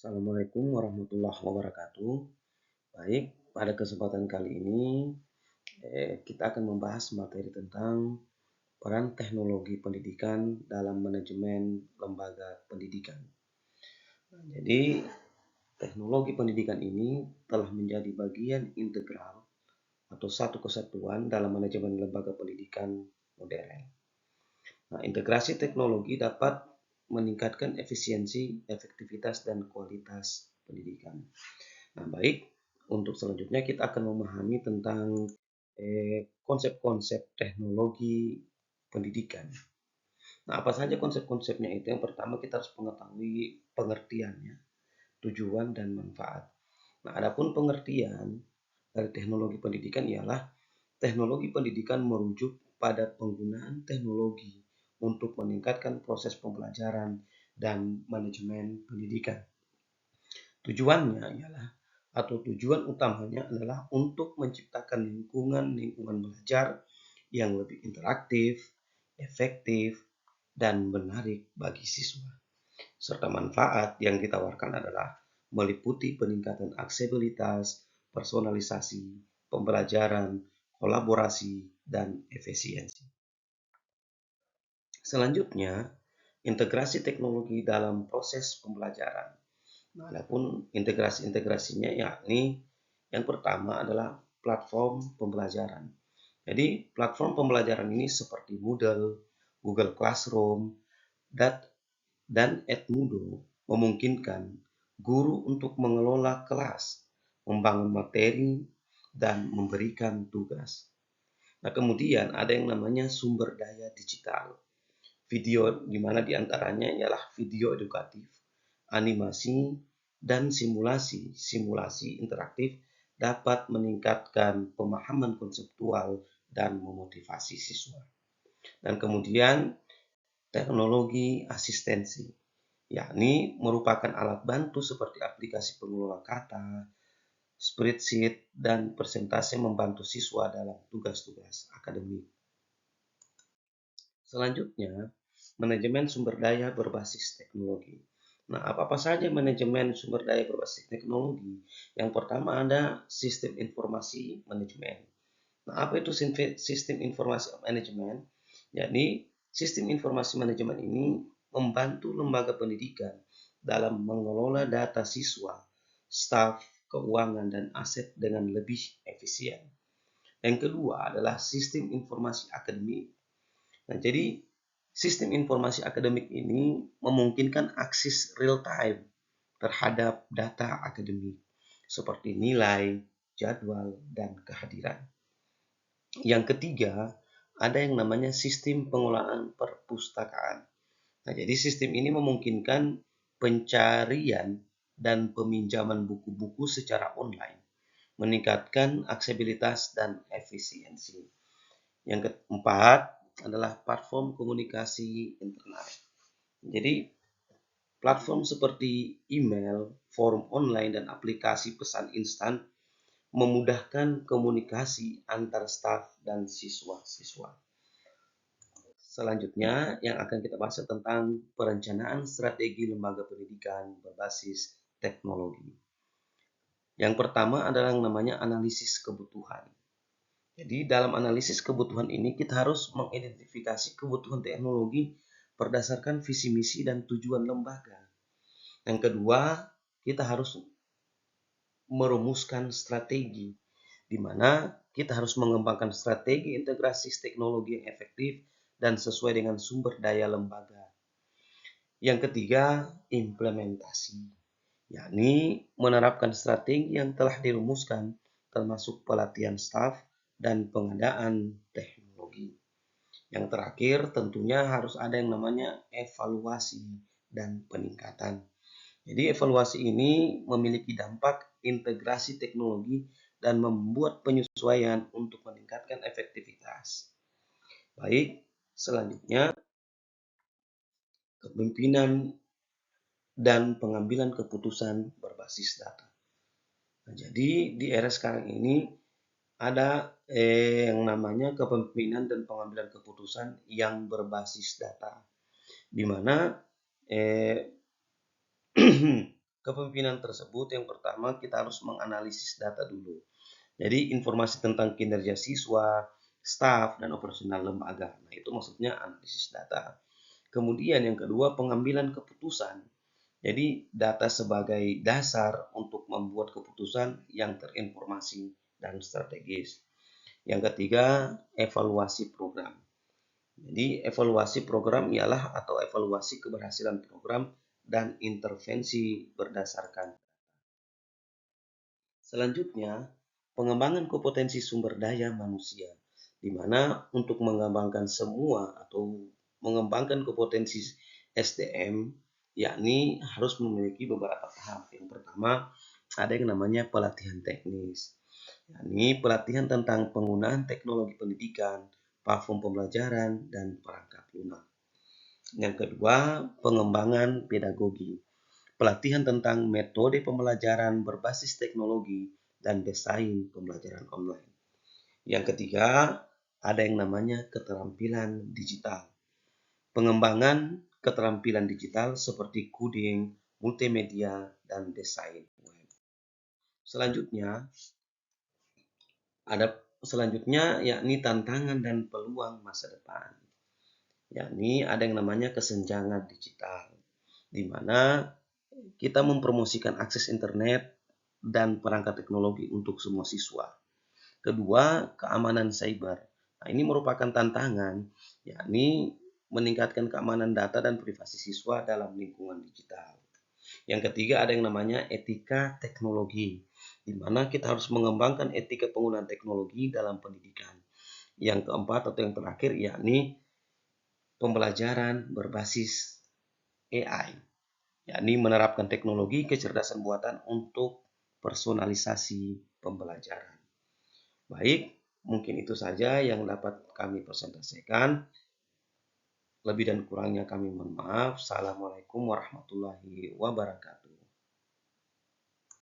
Assalamualaikum warahmatullahi wabarakatuh. Baik, pada kesempatan kali ini kita akan membahas materi tentang peran teknologi pendidikan dalam manajemen lembaga pendidikan. Jadi, teknologi pendidikan ini telah menjadi bagian integral atau satu kesatuan dalam manajemen lembaga pendidikan modern. Nah, integrasi teknologi dapat meningkatkan efisiensi, efektivitas, dan kualitas pendidikan. Nah, baik, untuk selanjutnya kita akan memahami tentang konsep-konsep teknologi pendidikan. Nah, apa saja konsep-konsepnya itu? Yang pertama kita harus mengetahui pengertiannya, tujuan dan manfaat. Nah, adapun pengertian dari teknologi pendidikan ialah teknologi pendidikan merujuk pada penggunaan teknologi untuk meningkatkan proses pembelajaran dan manajemen pendidikan. Tujuannya ialah atau tujuan utamanya adalah untuk menciptakan lingkungan belajar yang lebih interaktif, efektif, dan menarik bagi siswa. Serta manfaat yang ditawarkan adalah meliputi peningkatan aksesibilitas, personalisasi, pembelajaran, kolaborasi, dan efisiensi. Selanjutnya, integrasi teknologi dalam proses pembelajaran. Nah, adapun integrasi-integrasinya yakni yang pertama adalah platform pembelajaran. Jadi, platform pembelajaran ini seperti Moodle, Google Classroom, dan Edmodo memungkinkan guru untuk mengelola kelas, membangun materi, dan memberikan tugas. Nah, kemudian ada yang namanya sumber daya digital. Video di mana diantaranya ialah video edukatif, animasi, dan simulasi interaktif dapat meningkatkan pemahaman konseptual dan memotivasi siswa. Dan kemudian teknologi asistensi, yakni merupakan alat bantu seperti aplikasi pengelola kata, spreadsheet, dan presentasi membantu siswa dalam tugas-tugas akademik. Selanjutnya, manajemen sumber daya berbasis teknologi. Nah, apa-apa saja manajemen sumber daya berbasis teknologi? Yang pertama ada sistem informasi manajemen. Nah, apa itu sistem informasi manajemen? Yakni sistem informasi manajemen ini membantu lembaga pendidikan dalam mengelola data siswa, staf, keuangan, dan aset dengan lebih efisien. Yang kedua adalah sistem informasi akademik. Nah, jadi sistem informasi akademik ini memungkinkan akses real time terhadap data akademik seperti nilai, jadwal, dan kehadiran. Yang ketiga, ada yang namanya sistem pengelolaan perpustakaan. Nah, jadi sistem ini memungkinkan pencarian dan peminjaman buku-buku secara online, meningkatkan aksesibilitas dan efisiensi. Yang keempat adalah platform komunikasi internal. Jadi platform seperti email, forum online, dan aplikasi pesan instan memudahkan komunikasi antar staf dan siswa-siswa. Selanjutnya yang akan kita bahas tentang perencanaan strategi lembaga pendidikan berbasis teknologi. Yang pertama adalah yang namanya analisis kebutuhan. Jadi dalam analisis kebutuhan ini kita harus mengidentifikasi kebutuhan teknologi berdasarkan visi misi dan tujuan lembaga. Yang kedua, kita harus merumuskan strategi, di mana kita harus mengembangkan strategi integrasi teknologi yang efektif dan sesuai dengan sumber daya lembaga. Yang ketiga, implementasi, yakni menerapkan strategi yang telah dirumuskan termasuk pelatihan staf dan pengadaan teknologi. Yang terakhir, tentunya harus ada yang namanya evaluasi dan peningkatan. Jadi evaluasi ini memiliki dampak integrasi teknologi dan membuat penyesuaian untuk meningkatkan efektivitas. Baik, selanjutnya kepemimpinan dan pengambilan keputusan berbasis data. Nah, jadi di era sekarang ini ada yang namanya kepemimpinan dan pengambilan keputusan yang berbasis data, di mana Kepemimpinan tersebut yang pertama kita harus menganalisis data dulu. Jadi informasi tentang kinerja siswa, staf, dan operasional lembaga. Nah, itu maksudnya analisis data. Kemudian yang kedua, pengambilan keputusan. Jadi data sebagai dasar untuk membuat keputusan yang terinformasi dan strategis. Yang ketiga, evaluasi program. Jadi evaluasi program ialah atau evaluasi keberhasilan program dan intervensi berdasarkan. Selanjutnya, pengembangan kompetensi sumber daya manusia, di mana untuk mengembangkan semua atau mengembangkan kompetensi SDM, yakni harus memiliki beberapa tahap. Yang pertama, ada yang namanya pelatihan teknis, yakni pelatihan tentang penggunaan teknologi pendidikan, platform pembelajaran, dan perangkat lunak. Yang kedua, pengembangan pedagogi, pelatihan tentang metode pembelajaran berbasis teknologi dan desain pembelajaran online. Yang ketiga, ada yang namanya keterampilan digital. Pengembangan keterampilan digital seperti coding, multimedia, dan desain web. Selanjutnya, yakni tantangan dan peluang masa depan. Yakni ada yang namanya kesenjangan digital, di mana kita mempromosikan akses internet dan perangkat teknologi untuk semua siswa. Kedua, keamanan cyber. Nah, ini merupakan tantangan, yakni meningkatkan keamanan data dan privasi siswa dalam lingkungan digital. Yang ketiga, ada yang namanya etika teknologi, di mana kita harus mengembangkan etika penggunaan teknologi dalam pendidikan. Yang keempat atau yang terakhir, yakni pembelajaran berbasis AI, yakni menerapkan teknologi kecerdasan buatan untuk personalisasi pembelajaran. Baik, mungkin itu saja yang dapat kami presentasikan. Lebih dan kurangnya kami mohon maaf. Assalamualaikum warahmatullahi wabarakatuh.